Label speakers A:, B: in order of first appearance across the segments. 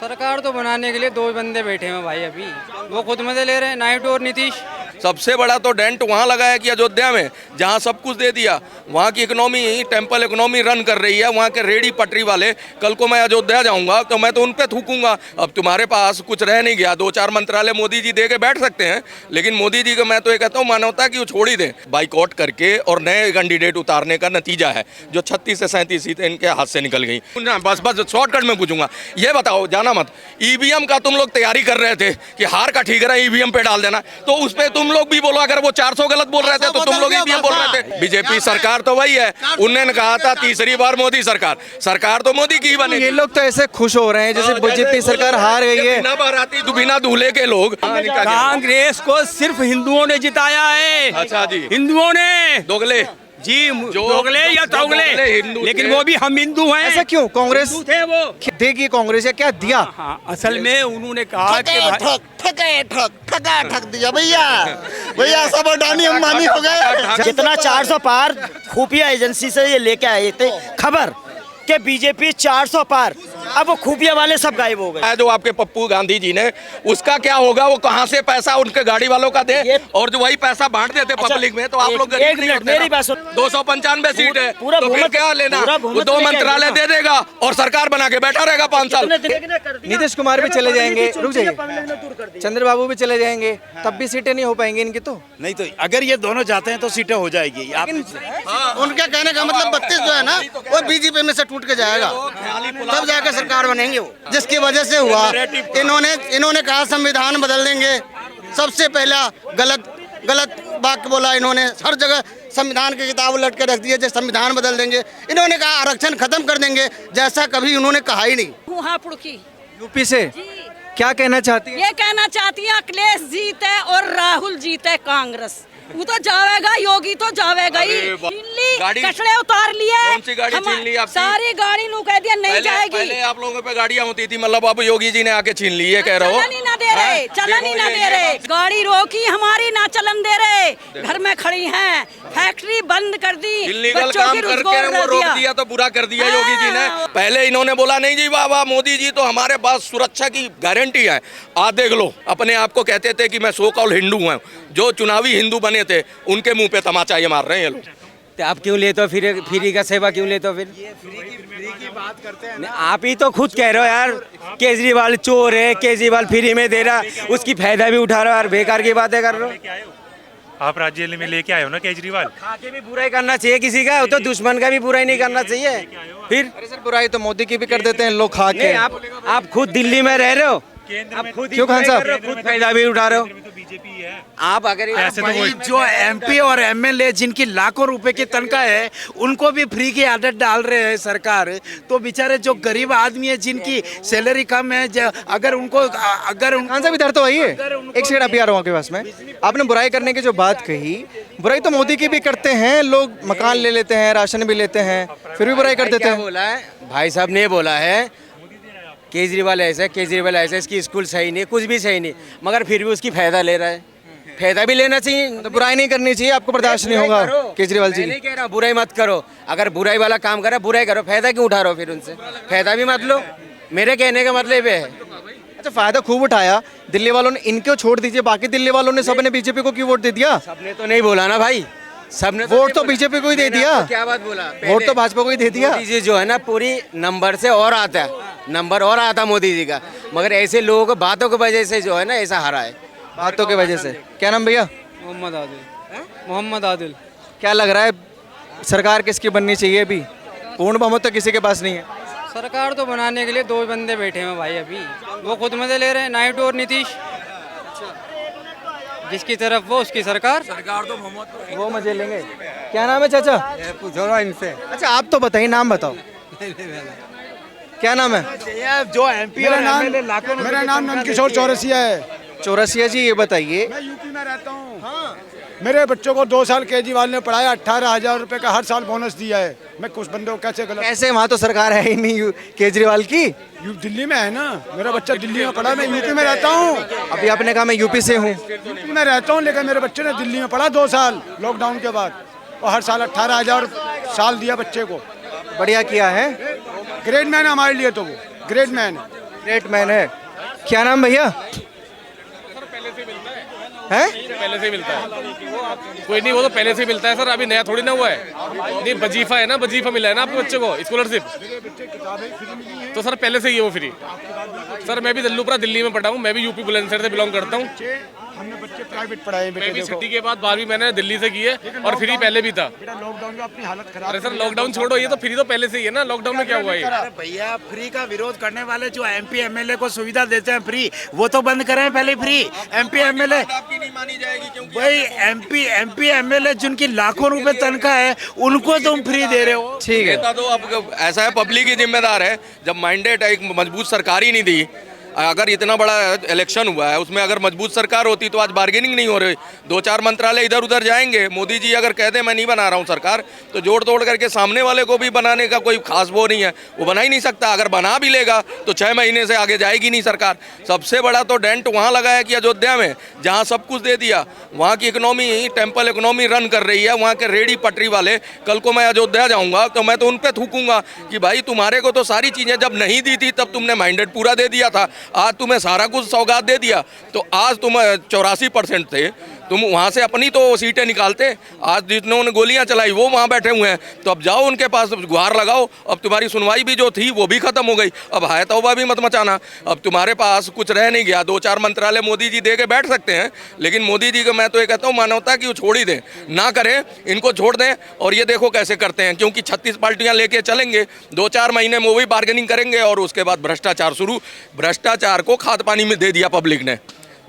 A: सरकार तो बनाने के लिए दो बंदे बैठे हैं भाई, अभी वो खुद मजे ले रहे हैं, नायडू और नीतीश।
B: सबसे बड़ा तो डेंट वहाँ लगा है कि अयोध्या में जहाँ सब कुछ दे दिया, वहाँ की इकोनॉमी, टेम्पल इकोनॉमी रन कर रही है। वहाँ के रेडी पटरी वाले, कल को मैं अयोध्या जाऊँगा तो मैं तो उन पे थूकूंगा। अब तुम्हारे पास कुछ रह नहीं गया, 2-4 मंत्रालय मोदी जी दे के बैठ सकते हैं, लेकिन मोदी जी को मैं तो ये कहता हूँ मानवता की वो छोड़ ही दें। बाइकआउट करके और नए कैंडिडेट उतारने का नतीजा है जो 36 से 37 सीटें इनके हाथ से निकल गई। बस शॉर्टकट में पूछूंगा, ये बताओ, जाना मत, ईवीएम का तुम लोग तैयारी कर रहे थे कि हार का ठीक है ईवीएम पे डाल देना, तो उस पे तुम लोग भी बोलो। अगर वो 400 गलत बोल रहे थे तो तुम लोग ईवीएम बोल रहे थे। बीजेपी सरकार तो वही है, उन्होंने कहा था तीसरी बार मोदी सरकार, सरकार तो मोदी की बने।
C: ये लोग तो ऐसे खुश हो रहे हैं जैसे बीजेपी सरकार हार गई है।
B: बिना बाराती तो बिना दूल्हे के लोग।
D: कांग्रेस को सिर्फ हिंदुओं ने जिताया है।
B: अच्छा जी,
D: हिंदुओं ने
B: दोगले
D: जी, दोगले या तोगले, लेकिन वो भी हम हिंदू हैं।
C: ऐसा क्यों? कांग्रेस
D: थे वो
C: देगी, कांग्रेस या क्या दिया?
D: हाँ, असल में उन्होंने कहा कि
E: ठग दिया भैया सब अडानी अंबानी हो गए।
F: जितना 400 पार खुफिया एजेंसी से ये लेके आए थे खबर कि बीजेपी 400 पार, अब वो खुफिया वाले सब गायब हो गए।
B: जो आपके पप्पू गांधी जी ने, उसका क्या होगा? वो कहाँ से पैसा उनके गाड़ी वालों का दे, और जो वही पैसा बांट देते पब्लिक में, तो आप लोग गरीब नहीं होते।
F: मेरी बात सुन,
B: 295 सीट है तो फिर क्या लेना? वो 2
F: लेके
B: मंत्रालय दे देगा और सरकार बना के बैठा रहेगा 5 साल।
C: नीतीश कुमार भी चले जाएंगे, रुक जाइए, चंद्रबाबू भी चले जाएंगे, तब भी सीटें नहीं हो पाएंगी इनकी। तो
E: नहीं, तो अगर ये दोनों जाते हैं तो सीटें हो जाएगी। उनका कहने का मतलब 32 जो है ना, वो बीजेपी में से टूट के जाएगा, तब जाके सरकार बनेंगे वो। जिसकी वजह से हुआ, इन्होंने कहा संविधान बदल देंगे। सबसे पहला गलत वाक्य बोला इन्होंने, हर जगह संविधान की किताब उलट के रख दी है, जैसे संविधान बदल देंगे। इन्होंने कहा आरक्षण खत्म कर देंगे, जैसा कभी उन्होंने कहा ही नहीं।
C: यूपी से क्या कहना चाहती है?
G: ये कहना चाहती है अखिलेश जीते और राहुल जीते कांग्रेस। वो तो जावेगा, योगी तो जावेगा ही। कचड़े उतार लिए,
B: कौन सी गाड़ी छीन ली आपकी?
G: सारी गाड़ी नू कह दिया नहीं जाएगी।
B: पहले आप लोगों पे गाड़ियां होती थी, मतलब अब योगी जी ने आके छीन ली, ये कह रहे हो?
G: चलन ही ना दे रहे, चलन ही ना दे रहे। गाड़ी रोकी हमारी, ना चलन दे रहे, घर में खड़ी हैं, फैक्ट्री बंद कर दी,
B: इल्लीगल काम करके वो रोक दिया तो बुरा कर दिया योगी जी ने। पहले इन्होंने बोला नहीं जी वाह मोदी जी तो हमारे पास सुरक्षा की गारंटी है। आज देख लो, अपने आप को कहते थे कि मैं सो कॉल्ड हिंदू हूँ, जो चुनावी हिंदू बने थे उनके मुंह पे तमाचा ये मार रहे हैं ये लोग।
D: तो आप क्यों लेते हो फिर फ्री का सेवा क्यों लेते हो? फिर
E: फ्री की बात करते हैं।
D: आप ही तो खुद कह रहे हो यार, केजरीवाल चोर है, केजरीवाल फ्री में दे रहा, उसकी फायदा भी उठा रहे हो यार, बेकार की बातें कर रहे हो।
H: आप राज्य में लेके आए हो ना केजरीवाल।
D: खा के भी बुराई करना चाहिए किसी का, तो दुश्मन का भी बुराई नहीं करना चाहिए। फिर
C: अरे सर, बुराई तो मोदी की भी कर देते हैं लोग खा के।
D: आप खुद दिल्ली में रह रहे हो, आप खुद
C: क्यों खान साहब?
D: खुद फायदा भी उठा रहे हो।
H: बीजेपी है
D: आप अगर
E: जो एमपी और एमएलए जिनकी लाखों रुपए की तनख्वाह है, उनको भी फ्री की आदत डाल रहे हैं सरकार, तो बेचारे जो गरीब आदमी है जिनकी सैलरी कम है, अगर उनको
C: खान साहब इधर तो आइए, एक सेकंड आप आ रहा हूँ आपके पास में। आपने बुराई करने की जो बात कही, बुराई तो मोदी की भी करते हैं लोग, मकान ले लेते हैं, राशन भी लेते हैं, फिर भी बुराई कर देते हैं।
D: बोला है भाई साहब ने, बोला है केजरीवाल ऐसा, केजरीवाल ऐसा, इसकी स्कूल सही नहीं, कुछ भी सही नहीं, मगर फिर भी उसकी फायदा ले रहा है। फायदा भी लेना चाहिए,
C: तो बुराई नहीं करनी चाहिए, आपको बर्दाश्त नहीं होगा केजरीवाल जी?
D: नहीं कह रहा बुराई मत करो, अगर बुराई वाला काम करा बुराई करो, फायदा क्यों उठा रहे हो? फिर उनसे फायदा भी मत लो, मेरे कहने का मतलब है।
C: अच्छा, फायदा खूब उठाया दिल्ली वालों ने, इनको छोड़ दीजिए, बाकी दिल्ली वालों ने सबने बीजेपी को क्यों वोट दे दिया?
D: सबने तो नहीं बोला ना भाई, सबने
C: वोट तो बीजेपी को ही दे दिया।
D: क्या बात बोला?
C: वोट तो भाजपा को ही दे दिया।
D: मोदी जी जो है ना पूरी नंबर से और आता है, नंबर और आता मोदी जी का, मगर ऐसे लोगों को बातों की वजह से जो है ना ऐसा हारा है,
C: बातों की वजह से। क्या नाम भैया?
A: मोहम्मद आदिल। मोहम्मद आदिल।
C: क्या लग रहा है सरकार किसकी बननी चाहिए? अभी पूर्ण बहुमत तो किसी के पास नहीं है।
A: सरकार तो बनाने के लिए दो बंदे बैठे हैं भाई, अभी वो खुद मजे ले रहे हैं, नायडू और नीतीश। जिसकी तरफ वो उसकी सरकार
B: तो
C: वो मजे लेंगे। क्या नाम है चाचा?
A: पूछो ना इनसे।
C: अच्छा, आप तो बताइए, नाम बताओ। क्या नाम है?
E: जो एमपी और एमएलए लाखों, मेरा नाम नंदकिशोर चौरसिया है।
C: चौरसिया जी, ये बताइए।
E: मैं यूपी में रहता हूँ। हाँ। मेरे बच्चों को 2 साल केजरीवाल ने पढ़ाया, 18,000 रुपए का हर साल बोनस दिया है। मैं कुछ बंदों को कैसे गलत?
C: कैसे? वहाँ तो सरकार है ही नहीं केजरीवाल की।
E: दिल्ली में है ना, मेरा बच्चा दिल्ली में पढ़ा, मैं यूपी में रहता हूँ।
C: अभी आपने कहा मैं यूपी से हूँ।
E: यूपी में रहता हूँ, लेकिन मेरे बच्चे ने दिल्ली में पढ़ा 2 साल लॉकडाउन के बाद, और हर साल 18,000 साल दिया बच्चे को।
C: बढ़िया किया है।
E: ग्रेट मैन है हमारे लिए, तो वो ग्रेट मैन है।
C: ग्रेट मैन है। क्या नाम भैया? है
I: पहले से ही मिलता है। कोई नहीं, वो तो पहले से ही मिलता है सर, अभी नया थोड़ी ना हुआ है। नहीं, वजीफा है ना, वजीफा मिला है ना आपके बच्चे को, स्कॉलरशिप। तो सर पहले से ही है वो फ्री। सर मैं भी दल्लूपुरा दिल्ली में पढ़ा हूँ, मैं भी यूपी बुलंदशहर से बिलोंग करता हूँ।
E: हमने बच्चे प्राइवेट पढ़ाए,
I: मैं भी छठी के बाद 12वीं मैंने दिल्ली से की है, और फ्री पहले भी था।
E: लॉकडाउन में अपनी हालत खराब।
I: अरे सर लॉकडाउन छोड़ो, ये तो फ्री तो पहले से ही है ना, लॉकडाउन में क्या हुआ ये?
F: अरे भैया, फ्री का विरोध करने वाले जो एमपी एमएलए को सुविधा देते हैं फ्री, वो तो बंद करें पहले फ्री। एमपी एमएलए भाई, एमपी एमएलए जिनकी लाखों रुपए तनख्वाह है, उनको तुम फ्री दे रहे हो।
C: ठीक है।
B: तो अब ऐसा है, पब्लिक ही जिम्मेदार है। जब मैंडेट एक मजबूत सरकार ही नहीं दी, अगर इतना बड़ा इलेक्शन हुआ है उसमें अगर मजबूत सरकार होती तो आज बार्गेनिंग नहीं हो रही। 2-4 मंत्रालय इधर उधर जाएंगे। मोदी जी अगर कह दे मैं नहीं बना रहा हूँ सरकार, तो जोड़ तोड़ करके सामने वाले को भी बनाने का कोई खास वो नहीं है, वो बना ही नहीं सकता। अगर बना भी लेगा तो 6 महीने से आगे जाएगी नहीं सरकार। सबसे बड़ा तो डेंट वहाँ लगा है कि अयोध्या में जहाँ सब कुछ दे दिया, वहाँ की इकोनॉमी, टेम्पल इकोनॉमी रन कर रही है। वहाँ के रेडी पटरी वाले, कल को मैं अयोध्या जाऊँगा तो मैं तो उन पर थूकूंगा कि भाई तुम्हारे को तो सारी चीज़ें जब नहीं दी थी तब तुमने माइंडेड पूरा दे दिया था, आज तुम्हें सारा कुछ सौगात दे दिया, तो आज तुम 84% थे, तुम वहाँ से अपनी तो सीटें निकालते। आज जिन्होंने गोलियां चलाई वो वहाँ बैठे हुए हैं, तो अब जाओ उनके पास गुहार लगाओ। अब तुम्हारी सुनवाई भी जो थी वो भी खत्म हो गई, अब हाय तौबा भी मत मचाना। अब तुम्हारे पास कुछ रह नहीं गया। 2-4 मंत्रालय मोदी जी दे के बैठ सकते हैं, लेकिन मोदी जी को मैं तो ये कहता हूँ मानवता की वो छोड़ ही दें, ना करें, इनको छोड़ दें। और ये देखो कैसे करते हैं, क्योंकि 36 पार्टियाँ लेके चलेंगे, 2-4 महीने में वो भी बार्गेनिंग करेंगे और उसके बाद भ्रष्टाचार शुरू। भ्रष्टाचार को खाद पानी में दे दिया पब्लिक ने।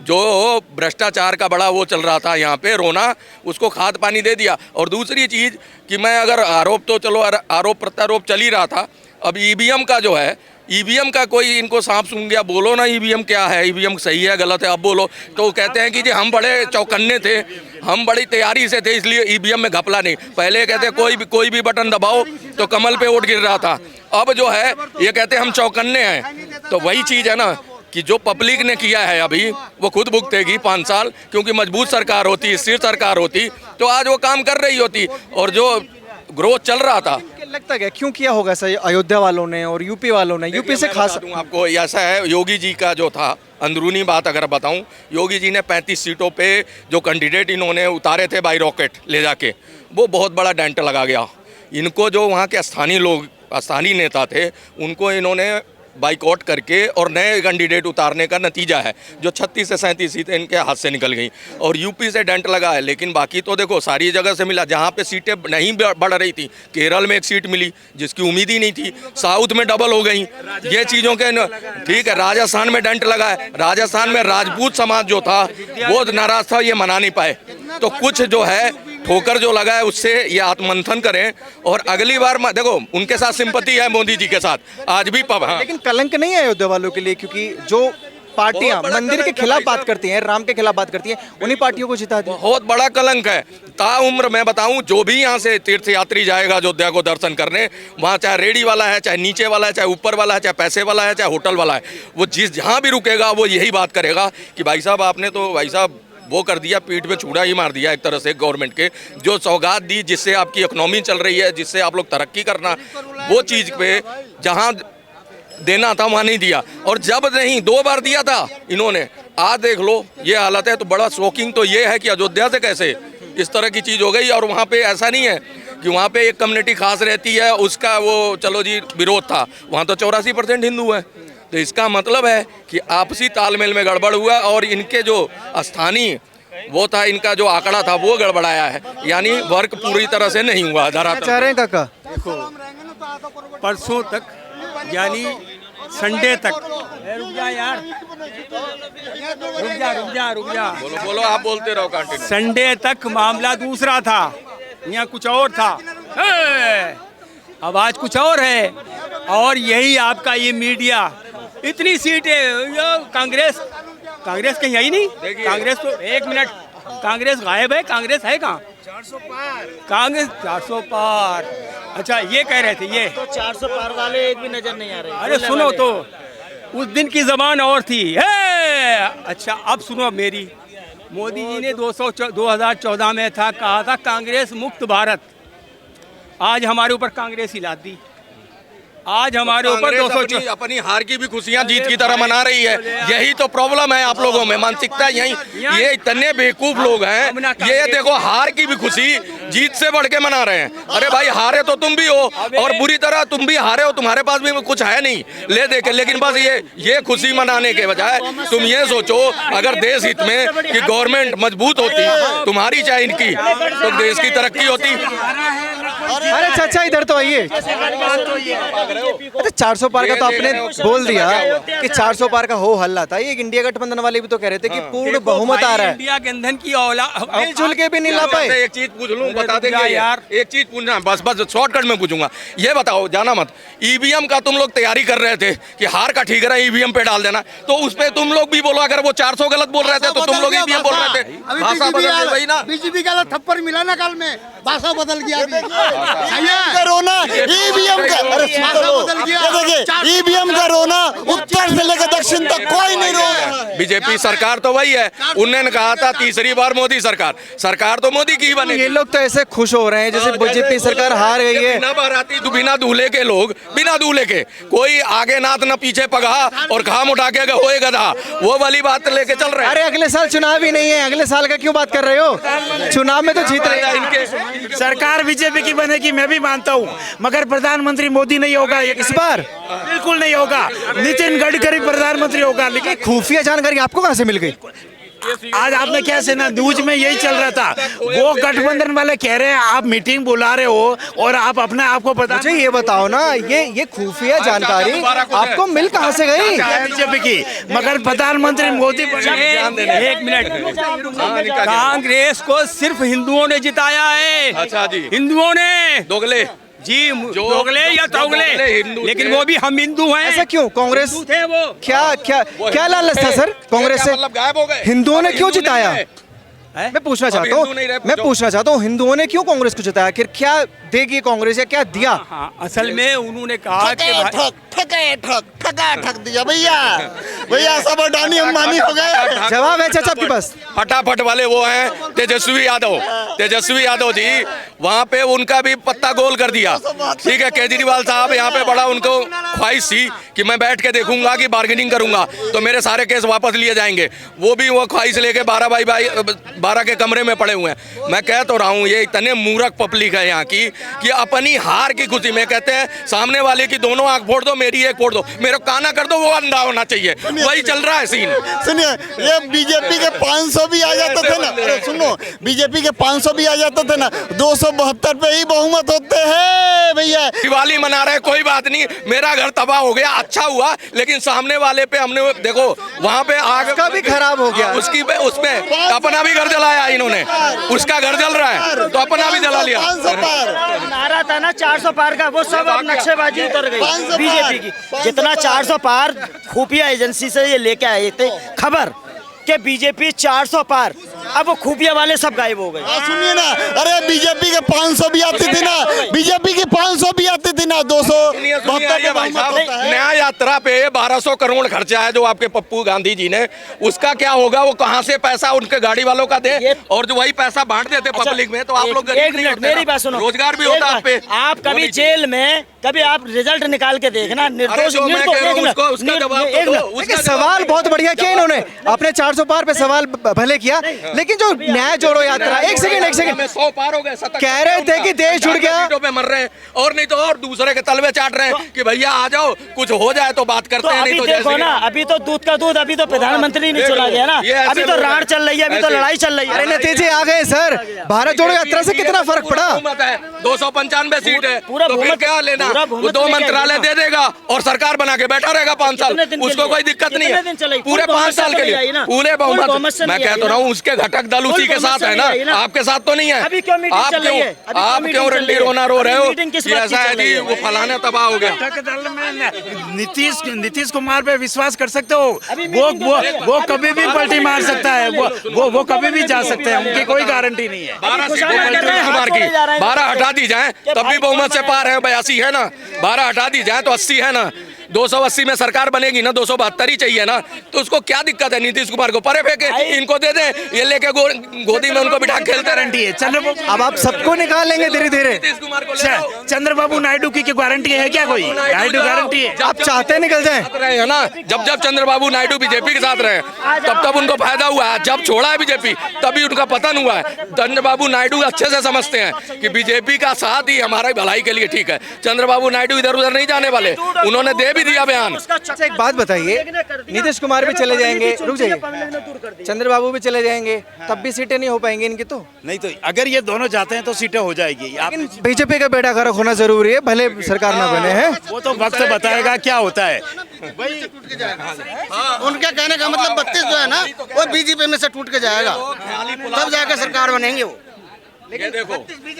B: जो भ्रष्टाचार का बड़ा वो चल रहा था यहाँ पे रोना, उसको खाद पानी दे दिया। और दूसरी चीज़ कि मैं अगर आरोप तो चलो आरोप प्रत्यारोप चल ही रहा था, अब ईवीएम का जो है, ईवीएम का कोई इनको सांप सूंघ गया, बोलो ना ईवीएम क्या है, ईवीएम सही है गलत है, अब बोलो। तो कहते हैं कि जी हम बड़े चौकन्ने थे, हम बड़ी तैयारी से थे, इसलिए ईवीएम में घपला नहीं। पहले कहते कोई भी बटन दबाओ तो कमल पे वोट गिर रहा था, अब जो है ये कहते हम चौकन्ने हैं। तो वही चीज़ है ना कि जो पब्लिक ने किया है अभी वो खुद भुगतेगी 5 साल, क्योंकि मजबूत सरकार होती, स्थिर सरकार होती तो आज वो काम कर रही होती। और जो ग्रोथ चल रहा था,
C: लगता है क्यों किया होगा सर अयोध्या वालों ने और यूपी वालों ने? यूपी से खास
B: आपको ऐसा है, योगी जी का जो था अंदरूनी बात अगर बताऊं, योगी जी ने 35 सीटों पे जो कैंडिडेट इन्होंने उतारे थे बाई रॉकेट ले जाके, वो बहुत बड़ा डेंट लगा गया। इनको जो वहाँ के स्थानीय नेता थे उनको इन्होंने बाइकआउट करके और नए कैंडिडेट उतारने का नतीजा है जो 36 से 37 सीटें इनके हाथ से निकल गई। और यूपी से डेंट लगा है, लेकिन बाकी तो देखो सारी जगह से मिला। जहाँ पे सीटें नहीं बढ़ रही थी, केरल में 1 सीट मिली जिसकी उम्मीद ही नहीं थी, साउथ में डबल हो गई ये चीज़ों के। ठीक है, राजस्थान में डेंट लगा है, राजस्थान में राजपूत समाज जो था वो नाराज था, ये मना नहीं पाए। तो कुछ जो है ठोकर जो लगा है उससे ये आत्ममंथन करें और अगली बार देखो उनके साथ सिंपैथी है मोदी जी के साथ आज भी हाँ।
C: लेकिन कलंक नहीं है अयोध्या वालों के लिए, क्योंकि जो पार्टियां मंदिर के खिलाफ बात करती हैं, राम के खिलाफ बात करती हैं, उन्हीं पार्टियों को जिता दिया।
B: बहुत बड़ा कलंक है। ताउम्र मैं बताऊं, जो भी यहाँ से तीर्थयात्री जाएगा अयोध्या को दर्शन करने, वहाँ चाहे रेडी वाला है, चाहे नीचे वाला है, चाहे ऊपर वाला है, चाहे पैसे वाला है, चाहे होटल वाला है, वो जहाँ भी रुकेगा वो यही बात करेगा कि भाई साहब आपने तो भाई साहब वो कर दिया, पीठ पे छुरा ही मार दिया एक तरह से गवर्नमेंट के। जो सौगात दी, जिससे आपकी इकोनॉमी चल रही है, जिससे आप लोग तरक्की करना, वो चीज़ पे जहाँ देना था वहाँ नहीं दिया। और जब नहीं 2 बार दिया था इन्होंने, आज देख लो ये हालत है। तो बड़ा शॉकिंग तो ये है कि अयोध्या से कैसे इस तरह की चीज़ हो गई। और वहाँ पे ऐसा नहीं है कि वहाँ पे एक कम्युनिटी खास रहती है, उसका वो चलो जी विरोध था, वहाँ तो 84% हिंदू है। तो इसका मतलब है कि आपसी तालमेल में गड़बड़ हुआ और इनके जो स्थानीय वो था, इनका जो आंकड़ा था वो गड़बड़ाया है, यानी वर्क पूरी तरह से नहीं हुआ।
C: चाह रहे हैं काका?
J: देखो परसों तक यानी संडे तक, रुक जा यार, रुक जा
B: बोलो आप बोलते रहो कंटिन्यू।
J: संडे तक मामला दूसरा था, यहाँ कुछ और था, अब आज कुछ और है। और यही आपका ये मीडिया, इतनी सीटें कांग्रेस कहीं आई नहीं। कांग्रेस तो 1 मिनट, कांग्रेस गायब है, कांग्रेस है कहाँ? 400 पार, कांग्रेस 400 पार। अच्छा ये कह रहे थे, ये
F: तो 400 पार वाले एक भी नजर नहीं आ रहे।
J: अरे सुनो तो, उस दिन की जबान और थी। अच्छा अब सुनो मेरी, मोदी जी ने 2014 में कहा था कांग्रेस मुक्त भारत, आज हमारे ऊपर कांग्रेस ही लाद दी। आज हमारे ऊपर
B: कांग्रेस
J: 200
B: अपनी हार की भी खुशियां जीत की तरह मना रही है। यही तो प्रॉब्लम है आप लोगों में, मानसिकता यही। ये इतने बेवकूफ लोग हैं, ये देखो हार की भी खुशी जीत से बढ़ के मना रहे हैं। अरे भाई हारे तो तुम भी हो और बुरी तरह तुम भी हारे हो, तुम्हारे पास भी कुछ है नहीं ले दे के, लेकिन बस ये खुशी मनाने के बजाय तुम ये सोचो अगर देश हित में कि गवर्नमेंट मजबूत होती तुम्हारी चाहे इनकी, तो देश की तरक्की होती।
C: अरे चाचा इधर तो आइए। अच्छा 400 पार का तो आपने बोल दिया कि 400 पार का हो हल्ला था, ये इंडिया गठबंधन वाले भी तो कह रहे थे कि पूर्ण बहुमत आ रहा है,
J: इंडिया गठबंधन की औलाद
C: मिलजुल के भी नहीं ला पाए।
B: एक चीज पूछ लूं, बता देंगे यार, एक चीज पूछना बस शॉर्टकट में पूछूंगा, ये बताओ जाना मत, ईवीएम का तुम लोग तैयारी कर रहे थे कि हार का ठीक रहा ईवीएम पे डाल देना, तो उस पे तुम लोग भी बोलो, अगर वो 400 गलत बोल रहे थे तो तुम लोग ईवीएम बोल रहे थे, भाषा बदल गई वही ना।
E: बीजेपी का थप्पड़ मिला ना कल में, भाषा बदल गया रोना ईवीएम का, बदल गया। देखिए ईवीएम का रोना उत्तर से लेकर दक्षिण तक कोई नहीं रो रहा।
B: बीजेपी सरकार तो वही है, उन्होंने कहा था तीसरी बार मोदी सरकार, सरकार तो मोदी की ही बनेगी।
C: ये लोग तो ऐसे खुश हो रहे हैं जैसे बीजेपी सरकार हार गई है।
B: बिना बाराती तो बिना दूल्हे के लोग, बिना दूल्हे के कोई आगे नाथ न पीछे पगहा और घाम उठा के होए गधा, वो वाली बात लेके चल रहे हैं।
C: अरे अगले साल चुनाव ही नहीं है, अगले साल का क्यों बात कर रहे हो? चुनाव में तो जीत रहे हैं
B: इनके।
F: सरकार बीजेपी की बनेगी मैं भी मानता हूँ, मगर प्रधानमंत्री मोदी नहीं होगा
C: इस बार,
F: बिल्कुल नहीं होगा, नितिन गडकरी प्रधानमंत्री होगा। लेकिन
C: खुफिया जानकारी आपको कहाँ से मिल गई?
F: आज आपने क्या सुना, न्यूज में यही चल रहा था, वो गठबंधन वाले कह रहे हैं आप मीटिंग बुला रहे हो और आप अपने आप को पता।
C: मुझे ये बताओ ना, ये खुफिया जानकारी आपको मिल कहाँ से गई?
F: बीजेपी की, मगर प्रधानमंत्री मोदी।
J: एक मिनट, कांग्रेस को सिर्फ हिंदुओं ने जिताया है।
B: अच्छा जी,
J: हिंदुओं ने
B: दोगले
J: जी, दोगले या तोगले, लेकिन वो भी हम हिंदू हैं।
C: ऐसा क्यों? कांग्रेस
J: थे वो,
C: क्या लालच था सर कांग्रेस से?
B: मतलब गायब हो गए,
C: हिंदुओं ने क्यों जिताया? मैं पूछना चाहता हूँ हिंदुओं ने क्यों कांग्रेस को जिताया? आखिर क्या देगी कांग्रेस या क्या दिया?
J: हाँ, असल में उन्होंने कहा कि
E: ठग दिया भैया सब अडानी अंबानी हो गए।
C: जवाब है चाचा आपके पास?
B: फटाफट वाले वो हैं तेजस्वी यादव जी, वहाँ पे उनका भी पत्ता गोल कर दिया। ठीक है, केजरीवाल साहब यहाँ पे बड़ा उनको ख्वाहिश थी कि मैं बैठ के देखूंगा कि बार्गेनिंग करूंगा तो मेरे सारे केस वापस लिए जाएंगे, वो भी वो ख्वाहिश लेके 12 के कमरे में पड़े हुए हैं। मैं कह तो रहा हूँ ये इतने मूर्ख पब्लिक है यहाँ की कि अपनी हार की खुशी में कहते हैं सामने वाले की दोनों आंख फोड़ दो, मेरी एक फोड़ दो, मेरे को काना कर दो, वो अंधा होना चाहिए। वही चल रहा है सीन।
E: सुनिए, ये बीजेपी के 500 भी आ जाते थे ना, अरे सुनो, बीजेपी के 500 भी आ जाते थे ना, 272 पे ही बहुमत होते हैं भैया।
B: दिवाली मना रहे कोई बात नहीं, मेरा घर तबाह हो गया, अच्छा हुआ, लेकिन सामने वाले पे हमने देखो वहाँ पे आग
C: का भी खराब हो गया,
B: उसमें अपना भी घर जलाया इन्होंने, उसका घर जल रहा है तो अपना भी जला लिया।
K: नारा था ना 400 पार का, वो सब अब नक्शेबाजी उतर गई बीजेपी की। जितना 400 पार खुफिया एजेंसी से ये लेके आए थे खबर कि बीजेपी 400 पार, अब वो खुफिया वाले सब गायब हो गए।
E: सुनिए ना, अरे बीजेपी के 500 भी आती थी ना, बीजेपी के 500 भी आती थी ना, 272
B: नया यात्रा पे 1200 करोड़ खर्चा है जो आपके पप्पू गांधी जी ने, उसका क्या होगा? वो कहाँ से पैसा उनके गाड़ी वालों का दे और जो वही पैसा बांट देते पब्लिक में, तो आप लोग
K: एक मिनट मेरी बात सुनो,
B: रोजगार भी होता आप पे।
K: आप कभी जेल में कभी आप रिजल्ट निकाल के देखना, निर्दोष।
C: सवाल बहुत बढ़िया किया इन्होंने, आपने 400 पार पे सवाल भले किया, लेकिन जो न्याय जोड़ो यात्रा, एक सेकंड
B: 100 पार हो गए,
C: कह रहे थे कि देश जुड़ गया
B: पे मर रहे हैं, और नहीं तो और दूसरे के तलवे चाट रहे हैं कि भैया आ जाओ कुछ हो जाए तो बात करते हैं। नहीं तो
K: देखो ना, अभी तो दूध का दूध, अभी तो प्रधानमंत्री नहीं चला गया ना, अभी तो राड़ चल रही है, अभी तो लड़ाई चल रही है।
C: अरे नतीजे आ गए सर, भारत जोड़ो यात्रा से कितना फर्क पड़ा?
B: 295 सीट है, तो फिर क्या लेना? वो 2 मंत्रालय दे देगा और सरकार बना के बैठा रहेगा 5 साल, उसको कोई दिक्कत नहीं है, पूरे 5 साल के लिए पूरे बहुमत। मैं कह तो रहा हूँ उसके घटक दल उसी के साथ है ना, आपके साथ तो नहीं है। आप क्यों रंडी रोना रो रहे हो? ऐसा है जी वो फलाने तबाह हो गया।
F: घटक दल में नीतीश कुमार पे विश्वास कर सकते हो? वो कभी भी पलटी मार सकता है, वो कभी भी जा सकते हैं, उनकी कोई गारंटी नहीं है।
B: 12 सीटें नीतीश कुमार की, 12 हटा दी जाए तब भी बहुमत से पार है, 82 है ना, 12 हटा दी जाए तो 80 है ना, 280 में सरकार बनेगी ना, 272 ही चाहिए ना, तो उसको क्या दिक्कत है? नीतीश कुमार को परे फेंके, इनको दे दे, ये लेके गोदी में उनको बिठा खेलते
F: गारंटी है चंद्रबाबू।
C: अब आप सबको निकालेंगे धीरे धीरे।
B: नीतीश कुमार को ले आओ।
F: चंद्रबाबू नायडू की गारंटी है क्या? कोई नायडू गारंटी है?
C: आप चाहते निकल जाए
B: रहे हैं ना, जब जब चंद्रबाबू नायडू बीजेपी के साथ रहे तब तब उनको फायदा हुआ है, जब छोड़ा है बीजेपी तभी उनका पतन हुआ है। चंद्रबाबू नायडू अच्छे से समझते हैं कि बीजेपी का साथ ही हमारी भलाई के लिए ठीक है। चंद्रबाबू नायडू इधर उधर नहीं जाने वाले, उन्होंने दे भी दिया बयान।
C: अच्छा एक बात बताइए, नीतीश कुमार भी चले जाएंगे, रुक जाइए, चंद्रबाबू भी चले जाएंगे, तब भी सीटें नहीं हो पाएंगी इनकी। तो
F: नहीं, तो अगर ये दोनों जाते हैं तो सीटें हो जाएगी।
C: लेकिन बीजेपी का बेड़ा गर्क होना जरूरी है, भले सरकार ना बने हैं।
F: वो तो वक्त बताएगा क्या होता है।
E: उनका कहने का मतलब 32 जो है ना वो बीजेपी में से टूट के जाएगा, तब जाके सरकार बनेंगे वो।
B: ये देखो,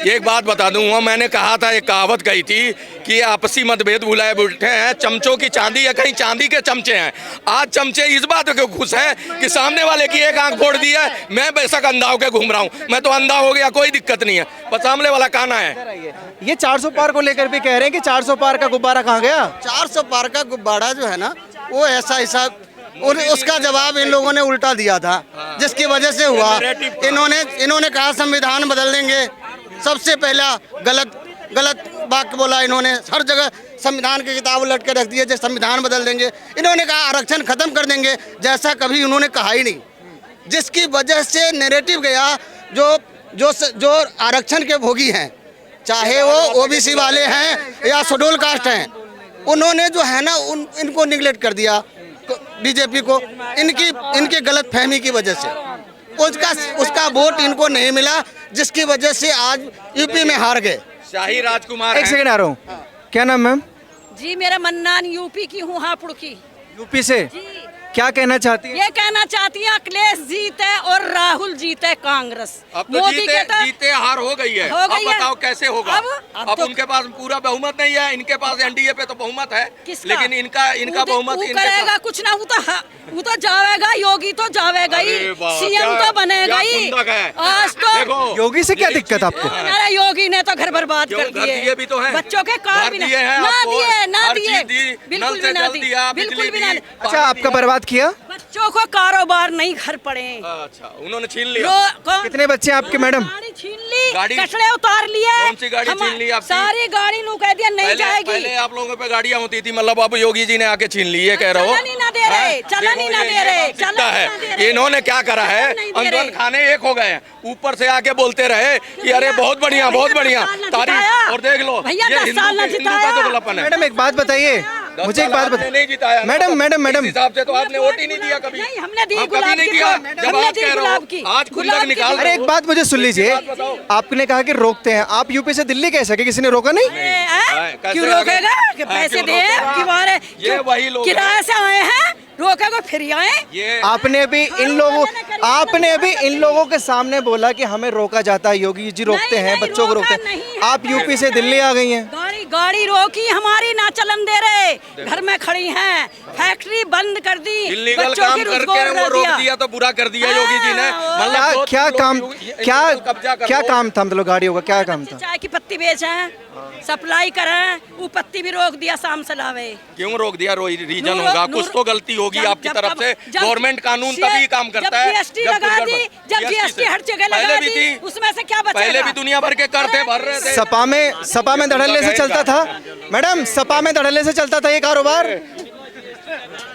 B: एक बात बता दूं, मैंने कहा था, एक कहावत कही थी कि आपसी मतभेद भुलाए बैठे हैं, चमचों की चांदी या कहीं चांदी के चमचे हैं। आज चमचे इस बात के खुश हैं कि सामने वाले की एक आंख फोड़ दी है, मैं बेशक अंधा होकर घूम रहा हूँ, मैं तो अंधा हो गया, कोई दिक्कत नहीं है, पर सामने वाला काना है।
C: ये 400 पार को लेकर भी कह रहे हैं कि 400 पार का गुब्बारा कहाँ गया?
E: 400 पार का गुब्बारा जो है ना वो ऐसा और उसका जवाब इन लोगों ने उल्टा दिया था, जिसकी वजह से हुआ। इन्होंने कहा संविधान बदल देंगे, सबसे पहला गलत वाक्य बोला इन्होंने। हर जगह संविधान की किताब उलट के रख दी है, जो संविधान बदल देंगे। इन्होंने कहा आरक्षण खत्म कर देंगे, जैसा कभी उन्होंने कहा ही नहीं, जिसकी वजह से नैरेटिव गया। जो आरक्षण के भोगी हैं, चाहे वो ओबीसी वाले हैं या शेड्यूल कास्ट हैं, उन्होंने जो है ना इनको निगलेक्ट कर दिया बीजेपी को, इनकी गलत फहमी की वजह से। उसका वोट इनको नहीं मिला, जिसकी वजह से आज यूपी में हार गए।
B: शाही राजकुमार।
C: एक सेकंड आ रहा हूँ, क्या नाम मैम?
G: जी मेरा मन्नान यूपी की हूँ, हापुड़ की।
C: यूपी से क्या कहना चाहती है?
G: ये कहना चाहती है अखिलेश जीते और राहुल जीते कांग्रेस।
B: अब तो जीते हार हो गई है। अब बताओ कैसे होगा? अब तो उनके पास पूरा बहुमत नहीं है, इनके पास एनडीए पे तो बहुमत है, लेकिन इनका बहुमत
G: करेगा कुछ ना। वो तो जावेगा, योगी तो जावेगा ही, सीएम तो बनेगा ही। आज तो
C: योगी से क्या दिक्कत आपको?
G: अरे योगी ने तो घर बर्बाद कर दिए,
B: भी तो है,
G: बच्चों के कार्ड भी ना दिए, बिल्कुल भी ना दिए, बिल्कुल भी ना।
C: अच्छा आपका बर्बाद किया?
G: बच्चों को कारोबार नहीं घर पड़े।
B: अच्छा उन्होंने छीन लिया।
C: कितने बच्चे हैं आपके मैडम?
G: गाड़ी छीन ली, कचड़े उतार लिए।
B: कौन सी गाड़ी छीन ली आपकी?
G: सारी गाड़ी नु कह दिया नहीं जाएगी।
B: पहले आप लोगों पे गाड़ियां होती थी, मतलब अब योगी जी ने आके छीन ली है, कह रहे हो?
G: चलन ही ना दे रहे, चलन ही ना दे रहे, चलन
B: है। इन्होंने क्या करा है, अंदर खाने एक हो गए हैं, ऊपर से आके बोलते रहे कि अरे बहुत बढ़िया तारीफ, और देख लो ये हिंदू का दोगलापन है।
C: मैडम एक बात बताइए, मुझे एक बात बताइए।
B: नहीं जिताया
C: मैडम
B: हिसाब से तो आपने वोट ही नहीं दिया कभी।
G: नहीं हमने दी,
B: कभी नहीं दिया। जब आप कह रहे हो आज गुलाब निकाल।
C: अरे एक बात मुझे सुन लीजिए, आपने कहा कि रोकते हैं, आप यूपी से दिल्ली कैसे गए? किसी ने रोका नहीं?
G: क्यों रोकेगा? पैसे दे
B: ये वही लोग
G: किराए से आए हैं, रोकेगा फिर आए।
C: आपने भी इन लोगों के सामने बोला कि हमें रोका जाता है, योगी जी रोकते हैं, बच्चों को रोकते हैं। आप यूपी से दिल्ली आ गई हैं।
G: गाड़ी रोकी हमारी, ना चलन दे रहे, घर में खड़ी हैं, फैक्ट्री बंद कर दी,
B: इल्लीगल काम करके वो रोक दिया तो बुरा कर दिया योगी जी ने। मतलब
C: क्या काम था? मतलब गाड़ियों का क्या काम था?
G: चाय की पत्ती बेचें, सप्लाई करें, वो पत्ती भी रोक दिया, शाम से लावे।
B: क्यों रोक दिया? रीजन होगा, कुछ तो गलती होगी आपकी तरफ से। गवर्नमेंट कानून तभी काम करता है।
G: जीएसटी लगा दी, जब जीएसटी हर जगह लगा दी, उसमें से क्या बचेगा?
B: पहले भी दुनिया भर के कर थे, भर रहे थे।
C: सपा में धड़ल्ले से चलता था मैडम, सपा में धड़ल्ले से चलता था ये कारोबार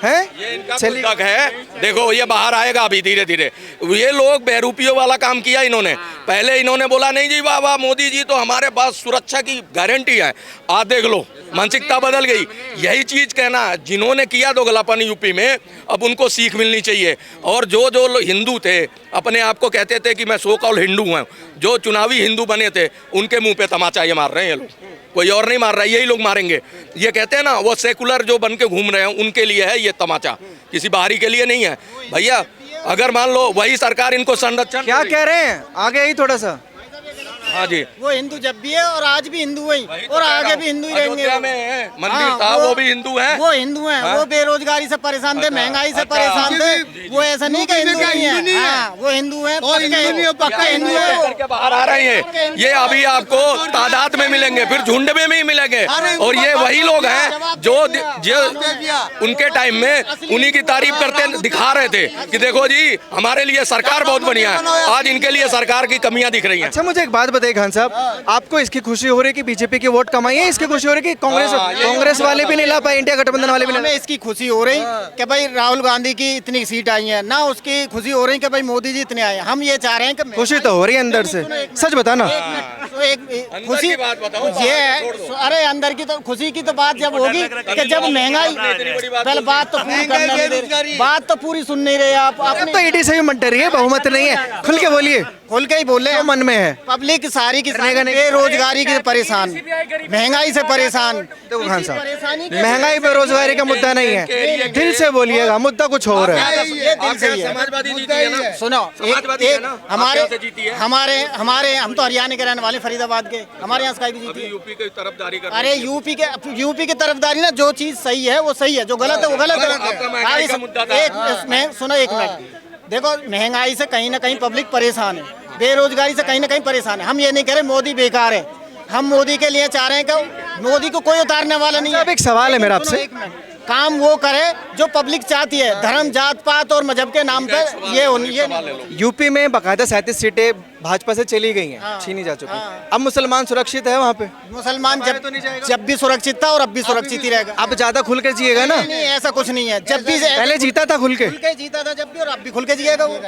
C: है।
B: ये इनका तक है। देखो ये बाहर आएगा अभी धीरे धीरे। ये लोग बहरूपियों वाला काम किया इन्होंने। पहले इन्होंने बोला नहीं जी वाह मोदी जी तो हमारे पास सुरक्षा की गारंटी है। आज देख लो मानसिकता बदल गई। यही चीज कहना जिन्होंने किया दोगलापन यूपी में, अब उनको सीख मिलनी चाहिए। और जो हिंदू थे, अपने आप को कहते थे कि मैं सो कॉल्ड हिंदू हूँ, जो चुनावी हिंदू बने थे, उनके मुंह पे तमाचा ये मार रहे हैं ये लोग, कोई और नहीं मार रहा है, यही लोग मारेंगे। ये कहते हैं ना वो सेकुलर जो बन के घूम रहे हैं, उनके लिए है ये तमाचा, किसी बाहरी के लिए नहीं है भैया। अगर मान लो वही सरकार इनको संरक्षण
C: क्या कह रहे हैं आगे ही थोड़ा सा
B: हाँ जी।
K: वो हिंदू जब भी है और आज भी हिंदू है और आगे भी हिंदू ही रहेंगे।
B: अयोध्या में मंदिर था, वो भी हिंदू है।
K: वो हिंदू है, वो बेरोजगारी से परेशान थे, महंगाई से परेशान थे। वो ऐसा नहीं कि हिंदू नहीं है, हाँ, वो हिंदू है, पक्के हिंदू है।
B: करके बाहर आ रहे हैं ये, अभी आपको तादाद में मिलेंगे, फिर झुंड में भी मिलेंगे। और ये वही लोग हैं जो उनके टाइम में उन्हीं की तारीफ करते दिखा रहे थे कि देखो जी हमारे लिए सरकार बहुत बढ़िया है। आज इनके लिए सरकार की कमियां दिख रही हैं।
C: अच्छा मुझे एक बात बताइए खान साहब, आपको इसकी खुशी हो रही है कि बीजेपी की वोट कमाई है, इसकी खुशी हो रही है कि कांग्रेस वाले भी नहीं ला पाए, इंडिया गठबंधन वाले भी नहीं?
K: हमें इसकी खुशी हो रही कि भाई राहुल गांधी की इतनी सीट आई है ना, उसकी खुशी हो रही कि भाई मोदी जी इतने आए। हम ये चाह रहे हैं कि
C: खुशी तो हो रही है अंदर से, सच बताना।
K: एक खुशी ये है, अरे अंदर की तो खुशी की तो बात जब होगी कि जब महंगाई, पहले बात तो पूरी करने नहीं दे, बात तो पूरी सुन नहीं रहे आप।
C: अब तो ईडी से भी मत डरिए, बहुमत नहीं है, खुल के बोलिए।
K: खुल के ही बोले,
C: जो मन में है।
K: पब्लिक सारी की बेरोजगारी की परेशान, महंगाई से परेशान।
C: देखो खान साहब, महंगाई बेरोजगारी का मुद्दा नहीं है, दिल से बोलिएगा, मुद्दा कुछ और है।
K: ये दिल से ही है।
B: समाजवादी जीती है ना?
K: सुनो,
B: समाजवादी है ना?
K: हमारे हम तो हरियाणा के रहने वाले, फरीदाबाद के। हमारे यहाँ स्काई भी जीती है।
B: यूपी की तरफदारी कर,
K: अरे यूपी की तरफदारी ना, जो चीज सही है वो सही है, जो गलत है वो गलत है। सुनो एक मिनट, देखो महंगाई से कहीं ना कहीं पब्लिक परेशान है, बेरोजगारी से कहीं ना कहीं परेशान है। हम ये नहीं कह रहे मोदी बेकार है, हम मोदी के लिए चाह रहे हैं कि मोदी को कोई उतारने वाला नहीं है।
C: अब एक सवाल है मेरा आपसे,
K: काम वो करे जो पब्लिक चाहती है, धर्म जात पात और मजहब के नाम पे ये
C: यूपी में बाकायदा 37 सीटें भाजपा से चली गई हैं, छीनी जा चुकी। अब मुसलमान सुरक्षित है वहाँ पे?
K: मुसलमान जब भी सुरक्षित था और अब भी सुरक्षित ही रहेगा।
C: अब ज्यादा खुल के जिएगा ना?
K: नहीं, ऐसा कुछ नहीं है, जब भी
C: पहले जीता था खुल के
K: जीता था जब भी, और अब भी खुल के जिएगा वो।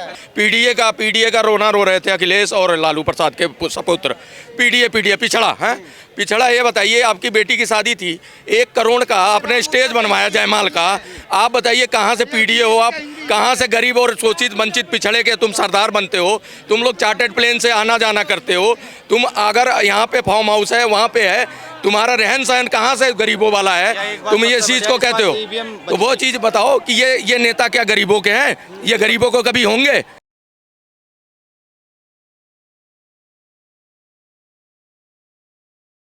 B: पीडीए का रोना रो रहे थे अखिलेश और लालू प्रसाद के सपुत्र। पीडीए पिछड़ा है, पिछड़ा। ये बताइए, आपकी बेटी की शादी थी, 1 करोड़ का आपने स्टेज बनवाया जयमाल का। आप बताइए कहाँ से पीडीए हो आप, कहाँ से गरीब और शोषित वंचित पिछड़े के तुम सरदार बनते हो? तुम लोग चार्टर्ड प्लेन से आना जाना करते हो। तुम अगर यहाँ पे फार्म हाउस है, वहाँ पे है, तुम्हारा रहन सहन कहाँ से गरीबों वाला है? तुम ये चीज़ को कहते हो, तो वो चीज़ बताओ कि ये नेता क्या गरीबों के हैं? ये गरीबों को कभी होंगे?